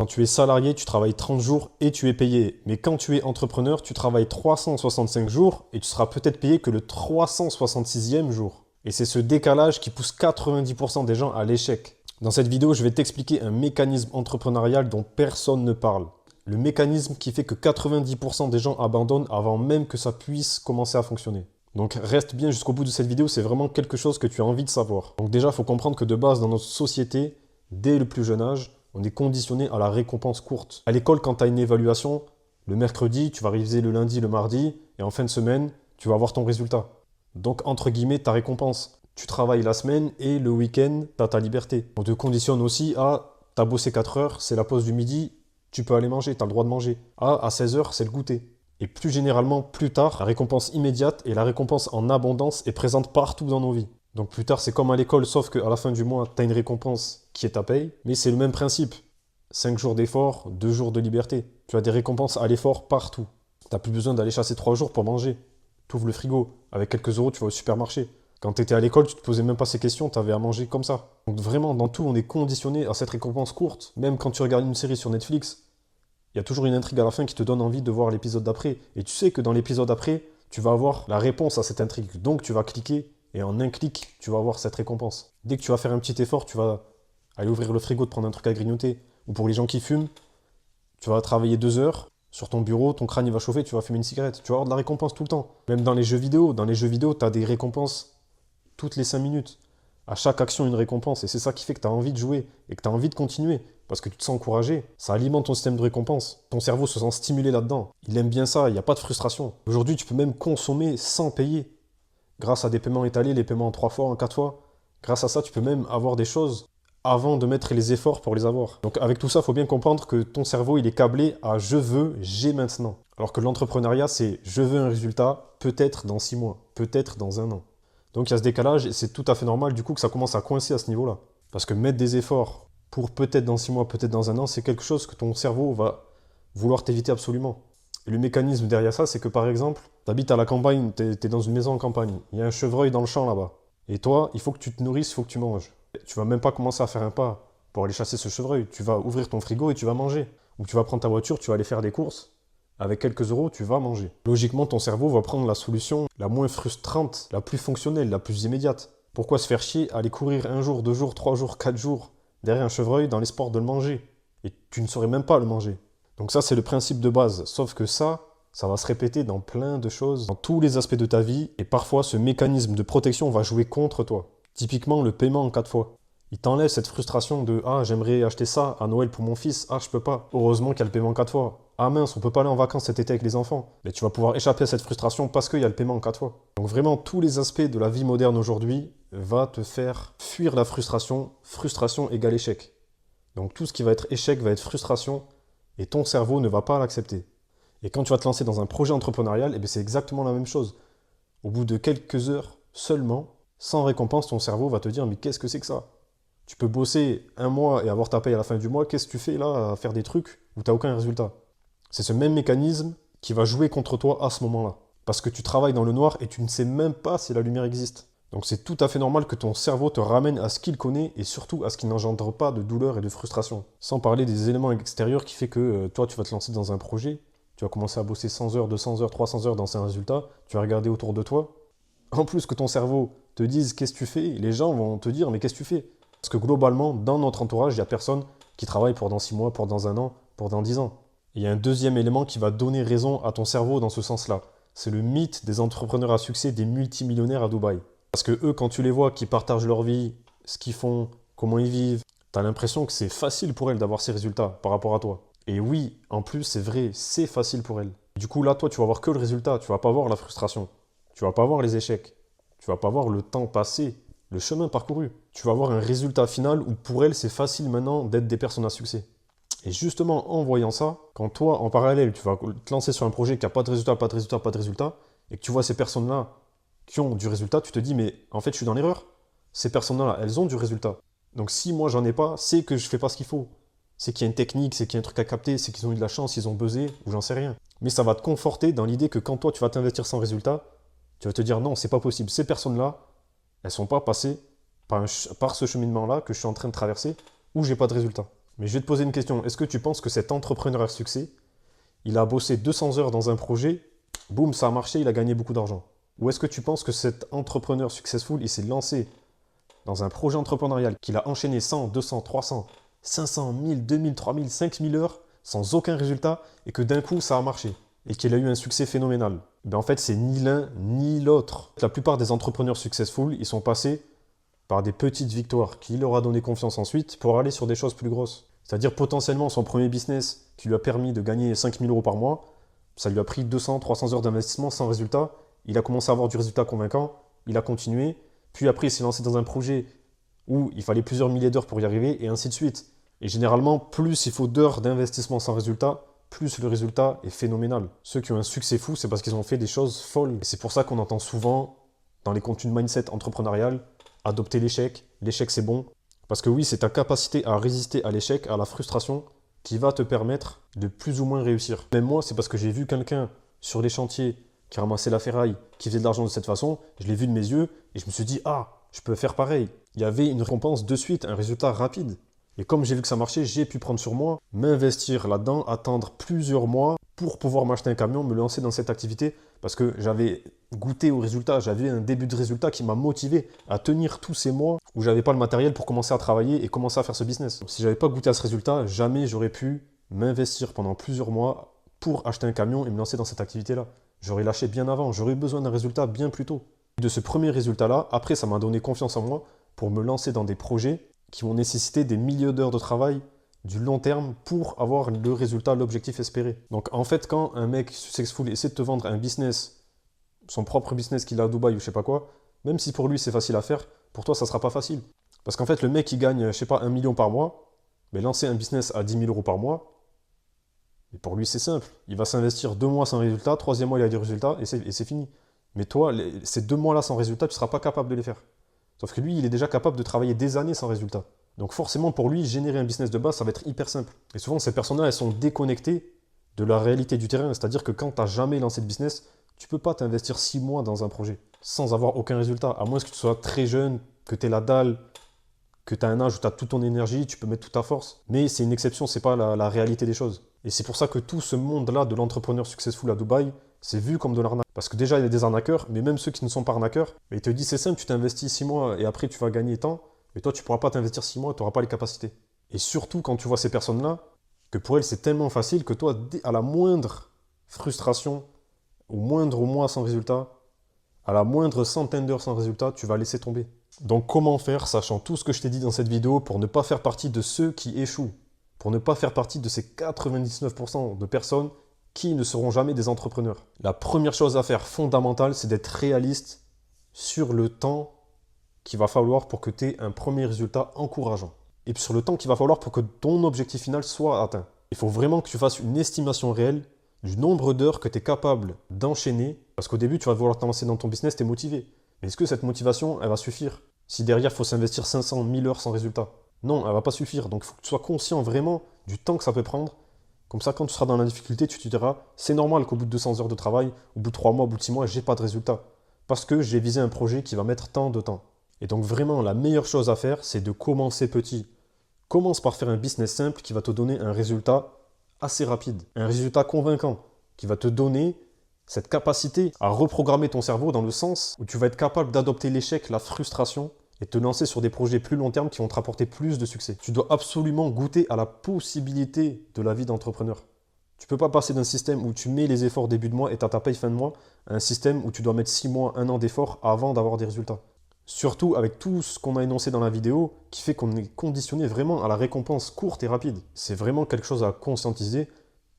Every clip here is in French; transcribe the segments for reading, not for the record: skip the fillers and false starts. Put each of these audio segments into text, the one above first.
Quand tu es salarié, tu travailles 30 jours et tu es payé. Mais quand tu es entrepreneur, tu travailles 365 jours et tu seras peut-être payé que le 366e jour. Et c'est ce décalage qui pousse 90% des gens à l'échec. Dans cette vidéo, je vais t'expliquer un mécanisme entrepreneurial dont personne ne parle. Le mécanisme qui fait que 90% des gens abandonnent avant même que ça puisse commencer à fonctionner. Donc reste bien jusqu'au bout de cette vidéo, c'est vraiment quelque chose que tu as envie de savoir. Donc déjà, il faut comprendre que de base, dans notre société, dès le plus jeune âge, on est conditionné à la récompense courte. À l'école, quand tu as une évaluation, le mercredi, tu vas réviser le lundi, le mardi, et en fin de semaine, tu vas avoir ton résultat. Donc, entre guillemets, ta récompense. Tu travailles la semaine et le week-end, tu as ta liberté. On te conditionne aussi à, tu as bossé 4 heures, c'est la pause du midi, tu peux aller manger, tu as le droit de manger. À 16 heures, c'est le goûter. Et plus généralement, plus tard, la récompense immédiate et la récompense en abondance est présente partout dans nos vies. Donc plus tard, c'est comme à l'école, sauf qu'à la fin du mois, tu as une récompense qui est ta paye. Mais c'est le même principe. 5 jours d'effort, 2 jours de liberté. Tu as des récompenses à l'effort partout. Tu n'as plus besoin d'aller chasser 3 jours pour manger. Tu ouvres le frigo. Avec quelques euros, tu vas au supermarché. Quand tu étais à l'école, tu te posais même pas ces questions, tu avais à manger comme ça. Donc vraiment, dans tout, on est conditionné à cette récompense courte. Même quand tu regardes une série sur Netflix, il y a toujours une intrigue à la fin qui te donne envie de voir l'épisode d'après. Et tu sais que dans l'épisode d'après, tu vas avoir la réponse à cette intrigue. Donc tu vas cliquer et en un clic, tu vas avoir cette récompense. Dès que tu vas faire un petit effort, tu vas aller ouvrir le frigo, te prendre un truc à grignoter. Ou pour les gens qui fument, tu vas travailler 2 heures sur ton bureau, ton crâne il va chauffer, tu vas fumer une cigarette. Tu vas avoir de la récompense tout le temps. Même dans les jeux vidéo, tu as des récompenses toutes les 5 minutes. À chaque action, une récompense. Et c'est ça qui fait que tu as envie de jouer et que tu as envie de continuer. Parce que tu te sens encouragé. Ça alimente ton système de récompense. Ton cerveau se sent stimulé là-dedans. Il aime bien ça, il n'y a pas de frustration. Aujourd'hui, tu peux même consommer sans payer. Grâce à des paiements étalés, les paiements en 3 fois, en 4 fois. Grâce à ça, tu peux même avoir des choses avant de mettre les efforts pour les avoir. Donc avec tout ça, il faut bien comprendre que ton cerveau, il est câblé à je veux, j'ai maintenant. Alors que l'entrepreneuriat, c'est je veux un résultat, peut-être dans 6 mois, peut-être dans 1 an. Donc il y a ce décalage et c'est tout à fait normal du coup que ça commence à coincer à ce niveau-là. Parce que mettre des efforts pour peut-être dans 6 mois, peut-être dans 1 an, c'est quelque chose que ton cerveau va vouloir t'éviter absolument. Et le mécanisme derrière ça, c'est que par exemple, tu habites à la campagne, tu es dans une maison en campagne, il y a un chevreuil dans le champ là-bas. Et toi, il faut que tu te nourrisses, il faut que tu manges. Tu vas même pas commencer à faire un pas pour aller chasser ce chevreuil. Tu vas ouvrir ton frigo et tu vas manger. Ou tu vas prendre ta voiture, tu vas aller faire des courses. Avec quelques euros, tu vas manger. Logiquement, ton cerveau va prendre la solution la moins frustrante, la plus fonctionnelle, la plus immédiate. Pourquoi se faire chier à aller courir 1 jour, 2 jours, 3 jours, 4 jours derrière un chevreuil dans l'espoir de le manger? Et tu ne saurais même pas le manger. Donc ça, c'est le principe de base. Sauf que ça va se répéter dans plein de choses, dans tous les aspects de ta vie. Et parfois, ce mécanisme de protection va jouer contre toi. Typiquement, le paiement en 4 fois. Il t'enlève cette frustration de « Ah, j'aimerais acheter ça à Noël pour mon fils. Ah, je peux pas. Heureusement qu'il y a le paiement en 4 fois. Ah mince, on peut pas aller en vacances cet été avec les enfants. » Mais tu vas pouvoir échapper à cette frustration parce qu'il y a le paiement en 4 fois. Donc vraiment, tous les aspects de la vie moderne aujourd'hui va te faire fuir la frustration. Frustration égale échec. Donc tout ce qui va être échec va être frustration et ton cerveau ne va pas l'accepter. Et quand tu vas te lancer dans un projet entrepreneurial, eh c'est exactement la même chose. Au bout de quelques heures seulement, sans récompense, ton cerveau va te dire « Mais qu'est-ce que c'est que ça ?» Tu peux bosser 1 mois et avoir ta paye à la fin du mois. Qu'est-ce que tu fais là à faire des trucs où tu n'as aucun résultat? C'est ce même mécanisme qui va jouer contre toi à ce moment-là. Parce que tu travailles dans le noir et tu ne sais même pas si la lumière existe. Donc c'est tout à fait normal que ton cerveau te ramène à ce qu'il connaît et surtout à ce qui n'engendre pas de douleur et de frustration. Sans parler des éléments extérieurs qui fait que toi tu vas te lancer dans un projet, tu vas commencer à bosser 100 heures, 200 heures, 300 heures dans un résultat, tu vas regarder autour de toi. En plus que ton cerveau te dise qu'est-ce que tu fais, les gens vont te dire mais qu'est-ce que tu fais? Parce que globalement, dans notre entourage, il n'y a personne qui travaille pour dans 6 mois, pour dans 1 an, pour dans 10 ans. Et il y a un deuxième élément qui va donner raison à ton cerveau dans ce sens-là. C'est le mythe des entrepreneurs à succès, des multimillionnaires à Dubaï. Parce que eux, quand tu les vois qui partagent leur vie, ce qu'ils font, comment ils vivent, tu as l'impression que c'est facile pour elles d'avoir ces résultats par rapport à toi. Et oui, en plus, c'est vrai, c'est facile pour elles. Du coup, là, toi, tu vas voir que le résultat, tu vas pas voir la frustration. Tu vas pas voir les échecs. Tu vas pas voir le temps passé, le chemin parcouru. Tu vas avoir un résultat final où pour elles, c'est facile maintenant d'être des personnes à succès. Et justement, en voyant ça, quand toi, en parallèle, tu vas te lancer sur un projet qui n'a pas de résultat, pas de résultat, pas de résultat, et que tu vois ces personnes-là qui ont du résultat, tu te dis, mais en fait, je suis dans l'erreur. Ces personnes-là, elles ont du résultat. Donc si moi, j'en ai pas, c'est que je fais pas ce qu'il faut. C'est qu'il y a une technique, c'est qu'il y a un truc à capter, c'est qu'ils ont eu de la chance, ils ont buzzé, ou j'en sais rien. Mais ça va te conforter dans l'idée que quand toi, tu vas t'investir sans résultat, tu vas te dire, non, c'est pas possible. Ces personnes-là, elles sont pas passées par ce cheminement-là que je suis en train de traverser où j'ai pas de résultat. Mais je vais te poser une question. Est-ce que tu penses que cet entrepreneur à succès, il a bossé 200 heures dans un projet, boum, ça a marché, il a gagné beaucoup d'argent? Ou est-ce que tu penses que cet entrepreneur successful, il s'est lancé dans un projet entrepreneurial, qu'il a enchaîné 100, 200, 300, 500, 1000, 2000, 3000, 5000 heures sans aucun résultat et que d'un coup ça a marché et qu'il a eu un succès phénoménal? Ben en fait, c'est ni l'un ni l'autre. La plupart des entrepreneurs successful, ils sont passés par des petites victoires qui leur a donné confiance ensuite pour aller sur des choses plus grosses. C'est-à-dire potentiellement son premier business qui lui a permis de gagner 5000 euros par mois, ça lui a pris 200, 300 heures d'investissement sans résultat. Il a commencé à avoir du résultat convaincant, il a continué, puis après il s'est lancé dans un projet où il fallait plusieurs milliers d'heures pour y arriver, et ainsi de suite. Et généralement, plus il faut d'heures d'investissement sans résultat, plus le résultat est phénoménal. Ceux qui ont un succès fou, c'est parce qu'ils ont fait des choses folles. Et c'est pour ça qu'on entend souvent, dans les contenus de mindset entrepreneurial, adopter l'échec. L'échec, c'est bon. Parce que oui, c'est ta capacité à résister à l'échec, à la frustration, qui va te permettre de plus ou moins réussir. Même moi, c'est parce que j'ai vu quelqu'un sur les chantiers qui ramassait la ferraille, qui faisait de l'argent de cette façon, je l'ai vu de mes yeux, et je me suis dit, ah, je peux faire pareil. Il y avait une récompense de suite, un résultat rapide. Et comme j'ai vu que ça marchait, j'ai pu prendre sur moi, m'investir là-dedans, attendre plusieurs mois pour pouvoir m'acheter un camion, me lancer dans cette activité, parce que j'avais goûté au résultat, j'avais un début de résultat qui m'a motivé à tenir tous ces mois où j'avais pas le matériel pour commencer à travailler et commencer à faire ce business. Si j'avais pas goûté à ce résultat, jamais j'aurais pu m'investir pendant plusieurs mois pour acheter un camion et me lancer dans cette activité-là. J'aurais lâché bien avant, j'aurais eu besoin d'un résultat bien plus tôt. De ce premier résultat-là, après, ça m'a donné confiance en moi pour me lancer dans des projets qui vont nécessiter des milliers d'heures de travail du long terme pour avoir le résultat, l'objectif espéré. Donc en fait, quand un mec successful essaie de te vendre un business, son propre business qu'il a à Dubaï ou je sais pas quoi, même si pour lui c'est facile à faire, pour toi ça sera pas facile. Parce qu'en fait, le mec qui gagne, je sais pas, 1 million par mois, mais lancer un business à 10 000 euros par mois, et pour lui c'est simple. Il va s'investir 2 mois sans résultat, troisième mois il a des résultats et c'est fini. Mais toi, ces 2 mois-là sans résultat, tu ne seras pas capable de les faire. Sauf que lui, il est déjà capable de travailler des années sans résultat. Donc forcément, pour lui, générer un business de base, ça va être hyper simple. Et souvent, ces personnes-là, elles sont déconnectées de la réalité du terrain. C'est-à-dire que quand tu n'as jamais lancé de business, tu ne peux pas t'investir 6 mois dans un projet sans avoir aucun résultat. À moins que tu sois très jeune, que tu aies la dalle, que tu as un âge où tu as toute ton énergie, tu peux mettre toute ta force. Mais c'est une exception, ce n'est pas la réalité des choses. Et c'est pour ça que tout ce monde-là de l'entrepreneur successful à Dubaï, c'est vu comme de l'arnaque. Parce que déjà, il y a des arnaqueurs, mais même ceux qui ne sont pas arnaqueurs, ils te disent c'est simple, tu t'investis 6 mois et après tu vas gagner tant, mais toi tu ne pourras pas t'investir 6 mois, tu n'auras pas les capacités. Et surtout quand tu vois ces personnes-là, que pour elles c'est tellement facile que toi, à la moindre frustration, au moindre mois sans résultat, à la moindre centaine d'heures sans résultat, tu vas laisser tomber. Donc comment faire, sachant tout ce que je t'ai dit dans cette vidéo, pour ne pas faire partie de ceux qui échouent, pour ne pas faire partie de ces 99% de personnes qui ne seront jamais des entrepreneurs? La première chose à faire fondamentale, c'est d'être réaliste sur le temps qu'il va falloir pour que tu aies un premier résultat encourageant. Et sur le temps qu'il va falloir pour que ton objectif final soit atteint. Il faut vraiment que tu fasses une estimation réelle du nombre d'heures que tu es capable d'enchaîner. Parce qu'au début, tu vas vouloir te lancer dans ton business, tu es motivé. Mais est-ce que cette motivation, elle va suffire? Si derrière, il faut s'investir 500, 1000 heures sans résultat. Non, elle ne va pas suffire. Donc il faut que tu sois conscient vraiment du temps que ça peut prendre. Comme ça, quand tu seras dans la difficulté, tu te diras, c'est normal qu'au bout de 200 heures de travail, au bout de 3 mois, au bout de 6 mois, j'ai pas de résultat. Parce que j'ai visé un projet qui va mettre tant de temps. Et donc vraiment, la meilleure chose à faire, c'est de commencer petit. Commence par faire un business simple qui va te donner un résultat assez rapide. Un résultat convaincant qui va te donner cette capacité à reprogrammer ton cerveau dans le sens où tu vas être capable d'adopter l'échec, la frustration et te lancer sur des projets plus long terme qui vont te rapporter plus de succès. Tu dois absolument goûter à la possibilité de la vie d'entrepreneur. Tu ne peux pas passer d'un système où tu mets les efforts début de mois et tu as ta paye fin de mois à un système où tu dois mettre 6 mois, 1 an d'efforts avant d'avoir des résultats. Surtout avec tout ce qu'on a énoncé dans la vidéo qui fait qu'on est conditionné vraiment à la récompense courte et rapide. C'est vraiment quelque chose à conscientiser.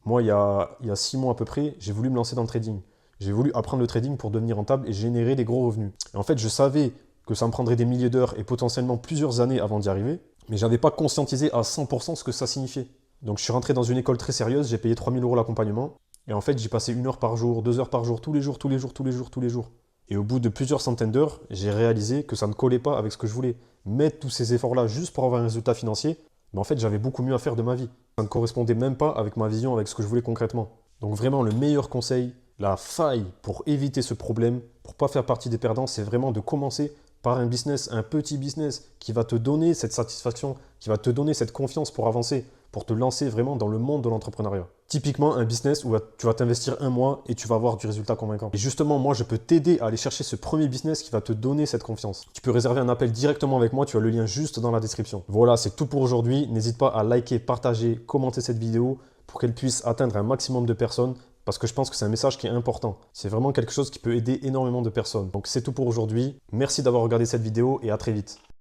Moi, il y a 6 mois à peu près, j'ai voulu me lancer dans le trading. J'ai voulu apprendre le trading pour devenir rentable et générer des gros revenus. Et en fait, je savais que ça me prendrait des milliers d'heures et potentiellement plusieurs années avant d'y arriver, mais je n'avais pas conscientisé à 100% ce que ça signifiait. Donc je suis rentré dans une école très sérieuse, j'ai payé 3 000 € l'accompagnement, et en fait j'y passais 1 heure par jour, 2 heures par jour, tous les jours, tous les jours, tous les jours, tous les jours. Et au bout de plusieurs centaines d'heures, j'ai réalisé que ça ne collait pas avec ce que je voulais. Mettre tous ces efforts-là juste pour avoir un résultat financier, mais en fait j'avais beaucoup mieux à faire de ma vie. Ça ne correspondait même pas avec ma vision, avec ce que je voulais concrètement. Donc vraiment le meilleur conseil, la faille pour éviter ce problème, pour ne pas faire partie des perdants, c'est vraiment de commencer par un business, un petit business qui va te donner cette satisfaction, qui va te donner cette confiance pour avancer, pour te lancer vraiment dans le monde de l'entrepreneuriat. Typiquement, un business où tu vas t'investir un mois et tu vas avoir du résultat convaincant. Et justement, moi, je peux t'aider à aller chercher ce premier business qui va te donner cette confiance. Tu peux réserver un appel directement avec moi, tu as le lien juste dans la description. Voilà, c'est tout pour aujourd'hui. N'hésite pas à liker, partager, commenter cette vidéo pour qu'elle puisse atteindre un maximum de personnes parce que je pense que c'est un message qui est important. C'est vraiment quelque chose qui peut aider énormément de personnes. Donc c'est tout pour aujourd'hui. Merci d'avoir regardé cette vidéo et à très vite.